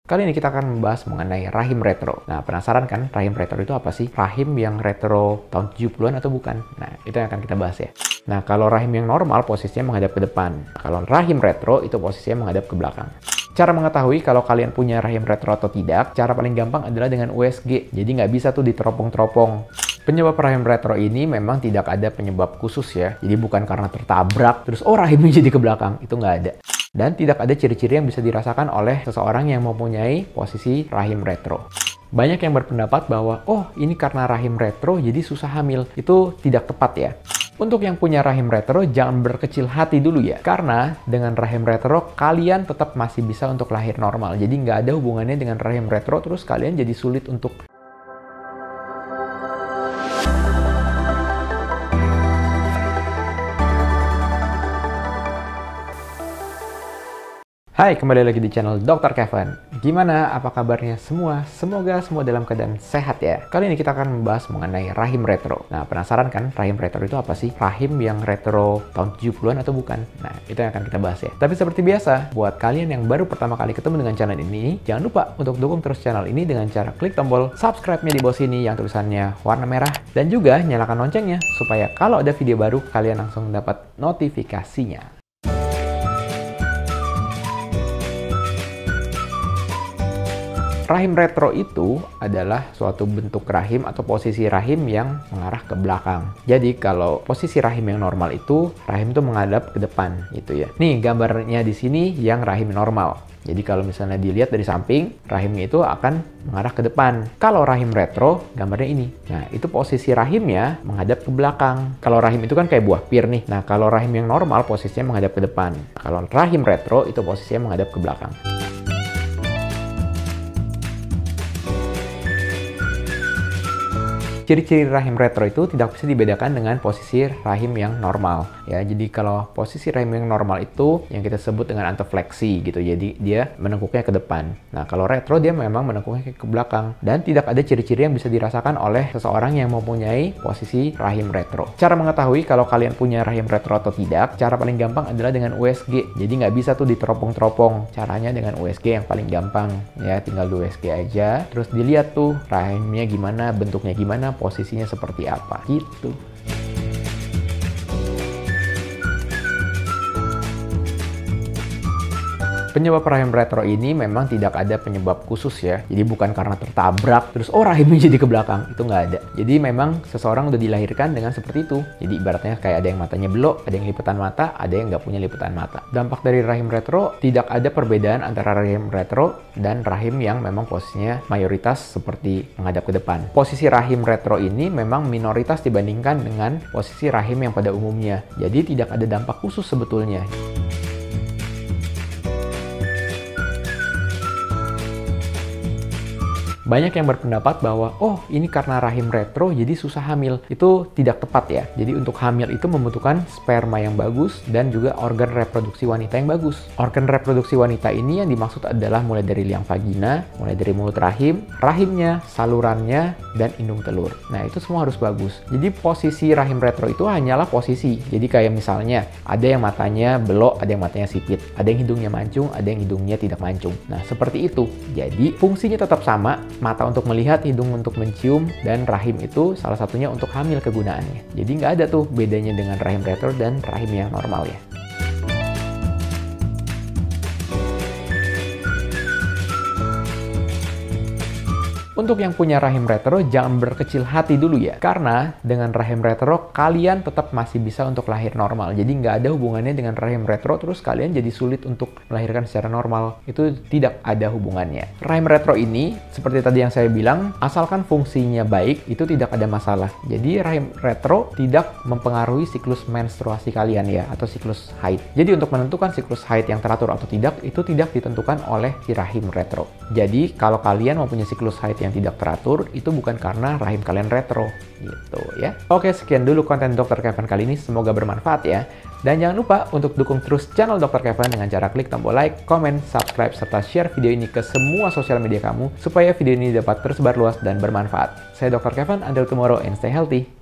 Kali ini kita akan membahas mengenai rahim retro. Nah, penasaran kan rahim retro itu apa sih? Rahim yang retro tahun 70-an atau bukan? Nah, itu yang akan kita bahas ya. Nah, kalau rahim yang normal posisinya menghadap ke depan. Kalau rahim retro itu posisinya menghadap ke belakang. Cara mengetahui kalau kalian punya rahim retro atau tidak, cara paling gampang adalah dengan USG. Jadi nggak bisa tuh diteropong-teropong. Penyebab rahim retro ini memang tidak ada penyebab khusus ya. Jadi bukan karena tertabrak, terus rahimnya jadi ke belakang. Itu nggak ada. Dan tidak ada ciri-ciri yang bisa dirasakan oleh seseorang yang mempunyai posisi rahim retro. Banyak yang berpendapat bahwa, ini karena rahim retro jadi susah hamil. Itu tidak tepat ya. Untuk yang punya rahim retro, jangan berkecil hati dulu ya. Karena dengan rahim retro, kalian tetap masih bisa untuk lahir normal. Jadi nggak ada hubungannya dengan rahim retro, terus kalian jadi sulit untuk Hai, kembali lagi di channel Dr. Kevin. Gimana? Apa kabarnya semua? Semoga semua dalam keadaan sehat ya. Kali ini kita akan membahas mengenai rahim retro. Nah, penasaran kan rahim retro itu apa sih? Rahim yang retro tahun 70-an atau bukan? Nah, itu yang akan kita bahas ya. Tapi seperti biasa, buat kalian yang baru pertama kali ketemu dengan channel ini, jangan lupa untuk dukung terus channel ini dengan cara klik tombol subscribe-nya di bawah sini yang tulisannya warna merah. Dan juga nyalakan loncengnya, supaya kalau ada video baru, kalian langsung dapat notifikasinya. Rahim retro itu adalah suatu bentuk rahim atau posisi rahim yang mengarah ke belakang. Jadi kalau posisi rahim yang normal itu, rahim itu menghadap ke depan gitu ya. Nih gambarnya di sini yang rahim normal. Jadi kalau misalnya dilihat dari samping, rahimnya itu akan mengarah ke depan. Kalau rahim retro, gambarnya ini. Nah, itu posisi rahimnya menghadap ke belakang. Kalau rahim itu kan kayak buah pir nih. Nah, kalau rahim yang normal posisinya menghadap ke depan. Kalau rahim retro itu posisinya menghadap ke belakang. Ciri-ciri rahim retro itu tidak bisa dibedakan dengan posisi rahim yang normal ya. Jadi kalau posisi rahim yang normal itu yang kita sebut dengan antefleksi gitu. Jadi dia menengkuknya ke depan. Nah, kalau retro dia memang menengkuknya ke belakang dan tidak ada ciri-ciri yang bisa dirasakan oleh seseorang yang mempunyai posisi rahim retro. Cara mengetahui kalau kalian punya rahim retro atau tidak, cara paling gampang adalah dengan USG. Jadi nggak bisa tuh diteropong-teropong. Caranya dengan USG yang paling gampang ya, tinggal di USG aja. Terus dilihat tuh rahimnya gimana, bentuknya gimana, posisinya seperti apa gitu. Penyebab rahim retro ini memang tidak ada penyebab khusus ya. Jadi bukan karena tertabrak, terus rahimnya jadi ke belakang. Itu nggak ada. Jadi memang seseorang udah dilahirkan dengan seperti itu. Jadi ibaratnya kayak ada yang matanya belok, ada yang lipatan mata, ada yang nggak punya lipatan mata. Dampak dari rahim retro, tidak ada perbedaan antara rahim retro dan rahim yang memang posisinya mayoritas seperti menghadap ke depan. Posisi rahim retro ini memang minoritas dibandingkan dengan posisi rahim yang pada umumnya. Jadi tidak ada dampak khusus sebetulnya. Banyak yang berpendapat bahwa, ini karena rahim retro jadi susah hamil. Itu tidak tepat ya. Jadi untuk hamil itu membutuhkan sperma yang bagus dan juga organ reproduksi wanita yang bagus. Organ reproduksi wanita ini yang dimaksud adalah mulai dari liang vagina, mulai dari mulut rahim, rahimnya, salurannya, dan indung telur. Nah, itu semua harus bagus. Jadi posisi rahim retro itu hanyalah posisi. Jadi kayak misalnya, ada yang matanya belok, ada yang matanya sipit, ada yang hidungnya mancung, ada yang hidungnya tidak mancung. Nah, seperti itu. Jadi fungsinya tetap sama. Mata untuk melihat, hidung untuk mencium, dan rahim itu salah satunya untuk hamil kegunaannya. Jadi nggak ada tuh bedanya dengan rahim retro dan rahim yang normal ya. Untuk yang punya rahim retro, jangan berkecil hati dulu ya. Karena dengan rahim retro, kalian tetap masih bisa untuk lahir normal. Jadi nggak ada hubungannya dengan rahim retro, terus kalian jadi sulit untuk melahirkan secara normal. Itu tidak ada hubungannya. Rahim retro ini, seperti tadi yang saya bilang, asalkan fungsinya baik, itu tidak ada masalah. Jadi rahim retro tidak mempengaruhi siklus menstruasi kalian ya, atau siklus haid. Jadi untuk menentukan siklus haid yang teratur atau tidak, itu tidak ditentukan oleh si rahim retro. Jadi kalau kalian mempunyai siklus haid yang tidak teratur, itu bukan karena rahim kalian retro gitu ya. Oke, sekian dulu konten Dr. Kevin kali ini, semoga bermanfaat ya. Dan jangan lupa untuk dukung terus channel Dr. Kevin dengan cara klik tombol like, comment, subscribe, serta share video ini ke semua sosial media kamu supaya video ini dapat tersebar luas dan bermanfaat. Saya Dr. Kevin, until tomorrow and stay healthy.